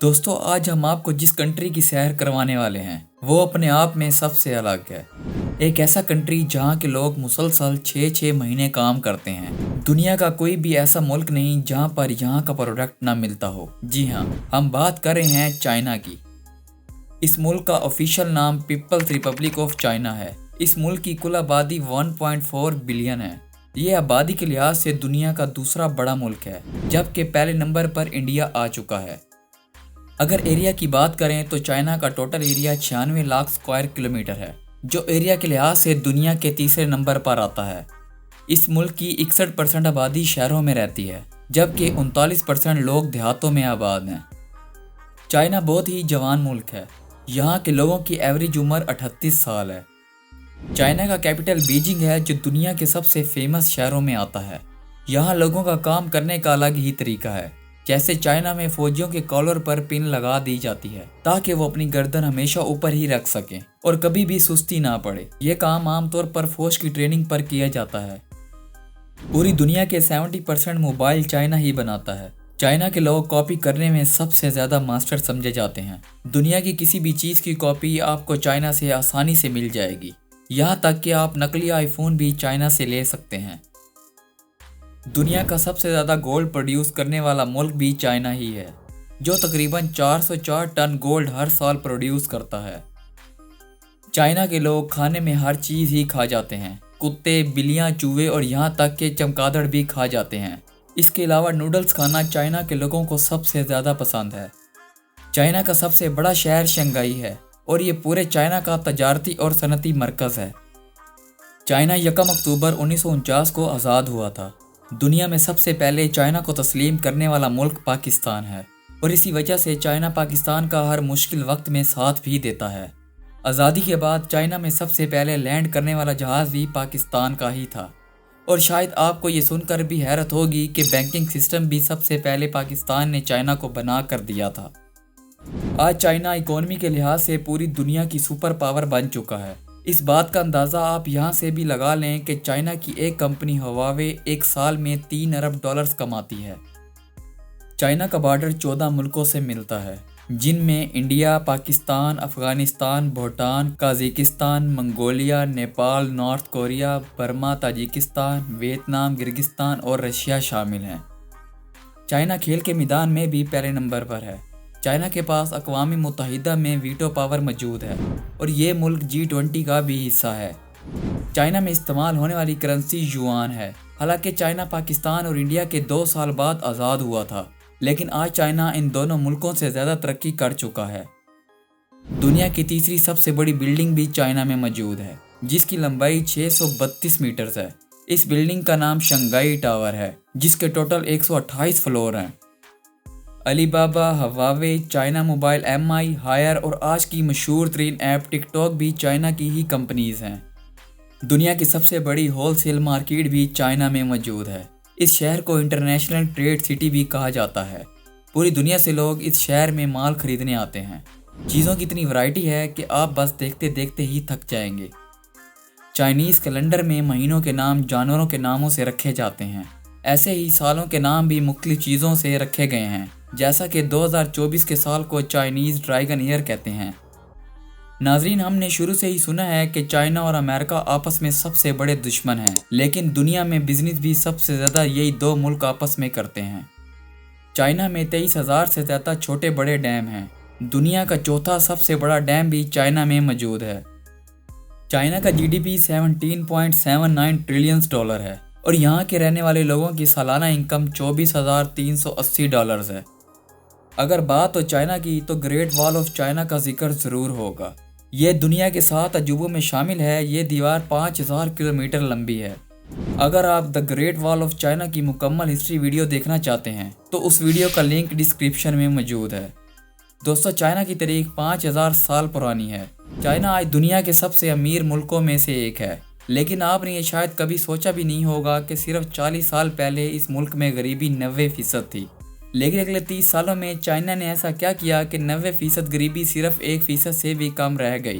دوستو آج ہم آپ کو جس کنٹری کی سیر کروانے والے ہیں وہ اپنے آپ میں سب سے الگ ہے۔ ایک ایسا کنٹری جہاں کے لوگ مسلسل 6 مہینے کام کرتے ہیں۔ دنیا کا کوئی بھی ایسا ملک نہیں جہاں پر یہاں کا پروڈکٹ نہ ملتا ہو۔ جی ہاں، ہم بات کر رہے ہیں چائنا کی۔ اس ملک کا آفیشیل نام پیپلز ریپبلک آف چائنا ہے۔ اس ملک کی کل آبادی 1.4 بلین ہے۔ یہ آبادی کے لحاظ سے دنیا کا دوسرا بڑا ملک ہے، جبکہ پہلے نمبر پر انڈیا آ چکا ہے۔ اگر ایریا کی بات کریں تو چائنا کا total area 96 lakh square kilometre ہے، جو ایریا کے لحاظ سے دنیا کے تیسرے نمبر پر آتا ہے۔ اس ملک کی 61% آبادی شہروں میں رہتی ہے، جبکہ 39% لوگ دیہاتوں میں آباد ہیں۔ چائنا بہت ہی جوان ملک ہے۔ یہاں کے لوگوں کی ایوریج عمر 38 سال ہے۔ چائنا کا کیپٹل بیجنگ ہے، جو دنیا کے سب سے فیمس شہروں میں آتا ہے۔ یہاں لوگوں کا کام کرنے کا الگ ہی طریقہ ہے۔ جیسے چائنا میں فوجیوں کے کالر پر پن لگا دی جاتی ہے تاکہ وہ اپنی گردن ہمیشہ اوپر ہی رکھ سکیں اور کبھی بھی سستی نہ پڑے۔ یہ کام عام طور پر فوج کی ٹریننگ پر کیا جاتا ہے۔ پوری دنیا کے 70% موبائل چائنا ہی بناتا ہے۔ چائنا کے لوگ کاپی کرنے میں سب سے زیادہ ماسٹر سمجھے جاتے ہیں۔ دنیا کی کسی بھی چیز کی کاپی آپ کو چائنا سے آسانی سے مل جائے گی، یہاں تک کہ آپ نقلی آئی فون بھی چائنا سے لے سکتے ہیں۔ دنیا کا سب سے زیادہ گولڈ پروڈیوس کرنے والا ملک بھی چائنا ہی ہے، جو تقریباً 404 ٹن گولڈ ہر سال پروڈیوس کرتا ہے۔ چائنا کے لوگ کھانے میں ہر چیز ہی کھا جاتے ہیں۔ کتے، بلیاں، چوہے اور یہاں تک کہ چمگادڑ بھی کھا جاتے ہیں۔ اس کے علاوہ نوڈلز کھانا چائنا کے لوگوں کو سب سے زیادہ پسند ہے۔ چائنا کا سب سے بڑا شہر شنگھائی ہے اور یہ پورے چائنا کا تجارتی اور صنعتی مرکز ہے۔ چائنا 1 اکتوبر 1949 کو آزاد ہوا تھا۔ دنیا میں سب سے پہلے چائنا کو تسلیم کرنے والا ملک پاکستان ہے، اور اسی وجہ سے چائنا پاکستان کا ہر مشکل وقت میں ساتھ بھی دیتا ہے۔ آزادی کے بعد چائنا میں سب سے پہلے لینڈ کرنے والا جہاز بھی پاکستان کا ہی تھا، اور شاید آپ کو یہ سن کر بھی حیرت ہوگی کہ بینکنگ سسٹم بھی سب سے پہلے پاکستان نے چائنا کو بنا کر دیا تھا۔ آج چائنا اکانومی کے لحاظ سے پوری دنیا کی سپر پاور بن چکا ہے۔ اس بات کا اندازہ آپ یہاں سے بھی لگا لیں کہ چائنا کی ایک کمپنی ہواوے ایک سال میں 3 ارب ڈالرز کماتی ہے۔ چائنا کا بارڈر 14 ملکوں سے ملتا ہے، جن میں India, Pakistan, Afghanistan, Bhutan, Kazakhstan, Mongolia, Nepal, north Korea, Burma, Tajikistan, Vietnam, Kyrgyzstan اور رشیا شامل ہیں۔ چائنا کھیل کے میدان میں بھی پہلے نمبر پر ہے۔ چائنا کے پاس اقوام متحدہ میں ویٹو پاور موجود ہے، اور یہ ملک G20 کا بھی حصہ ہے۔ چائنا میں استعمال ہونے والی کرنسی یوان ہے۔ حالانکہ چائنا پاکستان اور انڈیا کے 2 سال بعد آزاد ہوا تھا، لیکن آج چائنا ان دونوں ملکوں سے زیادہ ترقی کر چکا ہے۔ دنیا کی تیسری سب سے بڑی بلڈنگ بھی چائنا میں موجود ہے، جس کی لمبائی 632 میٹرز ہے۔ اس بلڈنگ کا نام شنگھائی ٹاور ہے، جس کے ٹوٹل 128 فلور ہیں۔ Alibaba, Huawei, China mobile MI، Haier اور آج کی مشہور ترین ایپ ٹک ٹاک بھی چائنا کی ہی کمپنیز ہیں۔ دنیا کی سب سے بڑی ہول سیل مارکیٹ بھی چائنا میں موجود ہے۔ اس شہر کو انٹرنیشنل ٹریڈ سٹی بھی کہا جاتا ہے۔ پوری دنیا سے لوگ اس شہر میں مال خریدنے آتے ہیں۔ چیزوں کی اتنی ورائٹی ہے کہ آپ بس دیکھتے دیکھتے ہی تھک جائیں گے۔ چائنیز کیلنڈر میں مہینوں کے نام جانوروں کے ناموں سے رکھے جاتے ہیں۔ ایسے ہی سالوں کے نام بھی مختلف چیزوں سے رکھے گئے ہیں، جیسا کہ 2024 کے سال کو چائنیز ڈریگن ایئر کہتے ہیں۔ ناظرین، ہم نے شروع سے ہی سنا ہے کہ چائنا اور امریکہ آپس میں سب سے بڑے دشمن ہیں، لیکن دنیا میں بزنس بھی سب سے زیادہ یہی 2 ملک آپس میں کرتے ہیں۔ چائنا میں 23,000 سے زیادہ چھوٹے بڑے ڈیم ہیں۔ دنیا کا چوتھا سب سے بڑا ڈیم بھی چائنا میں موجود ہے۔ چائنا کا GDP 17.79 ٹریلین ڈالر ہے، اور یہاں کے رہنے والے لوگوں کی سالانہ انکم $24,380 ہے۔ اگر بات ہو چائنا کی تو گریٹ وال آف چائنا کا ذکر ضرور ہوگا۔ یہ دنیا کے 7 عجوبوں میں شامل ہے۔ یہ دیوار 5000 کلومیٹر لمبی ہے۔ اگر آپ دا گریٹ وال آف چائنا کی مکمل ہسٹری ویڈیو دیکھنا چاہتے ہیں تو اس ویڈیو کا لنک ڈسکرپشن میں موجود ہے۔ دوستو، چائنا کی تاریخ 5000 سال پرانی ہے۔ چائنا آج دنیا کے سب سے امیر ملکوں میں سے ایک ہے، لیکن آپ نے یہ شاید کبھی سوچا بھی نہیں ہوگا کہ صرف 40 سال پہلے اس ملک میں غریبی 90% تھی، لیکن اگلے 30 سالوں میں چائنا نے ایسا کیا کیا کہ 90% غریبی صرف 1% سے بھی کم رہ گئی۔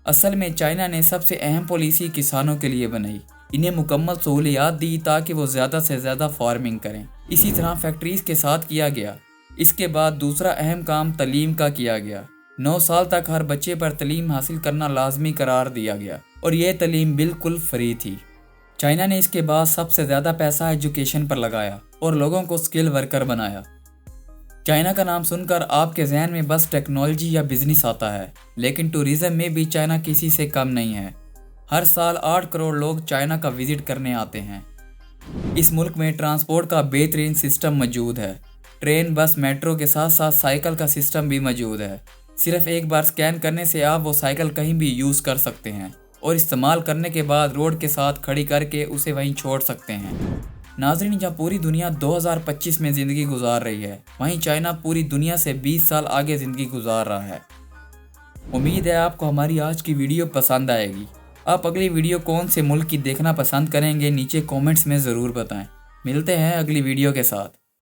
اصل میں چائنا نے سب سے اہم پالیسی کسانوں کے لیے بنائی۔ انہیں مکمل سہولیات دی تاکہ وہ زیادہ سے زیادہ فارمنگ کریں۔ اسی طرح فیکٹریز کے ساتھ کیا گیا۔ اس کے بعد دوسرا اہم کام تعلیم کا کیا گیا۔ 9 سال تک ہر بچے پر تعلیم حاصل کرنا لازمی قرار دیا گیا اور یہ تعلیم بالکل فری تھی۔ چائنا نے اس کے بعد سب سے زیادہ پیسہ ایجوکیشن پر لگایا اور لوگوں کو اسکل ورکر بنایا۔ چائنا کا نام سن کر آپ کے ذہن میں بس ٹیکنالوجی یا بزنس آتا ہے، لیکن ٹورزم میں بھی چائنا کسی سے کم نہیں ہے۔ ہر سال 8 کروڑ لوگ چائنا کا وزٹ کرنے آتے ہیں۔ اس ملک میں ٹرانسپورٹ کا بہترین سسٹم موجود ہے۔ ٹرین، بس، میٹرو کے ساتھ ساتھ سائیکل کا سسٹم بھی موجود ہے۔ صرف ایک بار سکین کرنے سے آپ وہ سائیکل کہیں بھی یوز کر سکتے ہیں اور استعمال کرنے کے بعد روڈ کے ساتھ کھڑی کر کے اسے وہیں چھوڑ سکتے ہیں۔ ناظرین، جہاں پوری دنیا 2025 میں زندگی گزار رہی ہے، وہیں چائنا پوری دنیا سے 20 سال آگے زندگی گزار رہا ہے۔ امید ہے آپ کو ہماری آج کی ویڈیو پسند آئے گی۔ آپ اگلی ویڈیو کون سے ملک کی دیکھنا پسند کریں گے نیچے کومنٹس میں ضرور بتائیں۔ ملتے ہیں اگلی ویڈیو کے ساتھ۔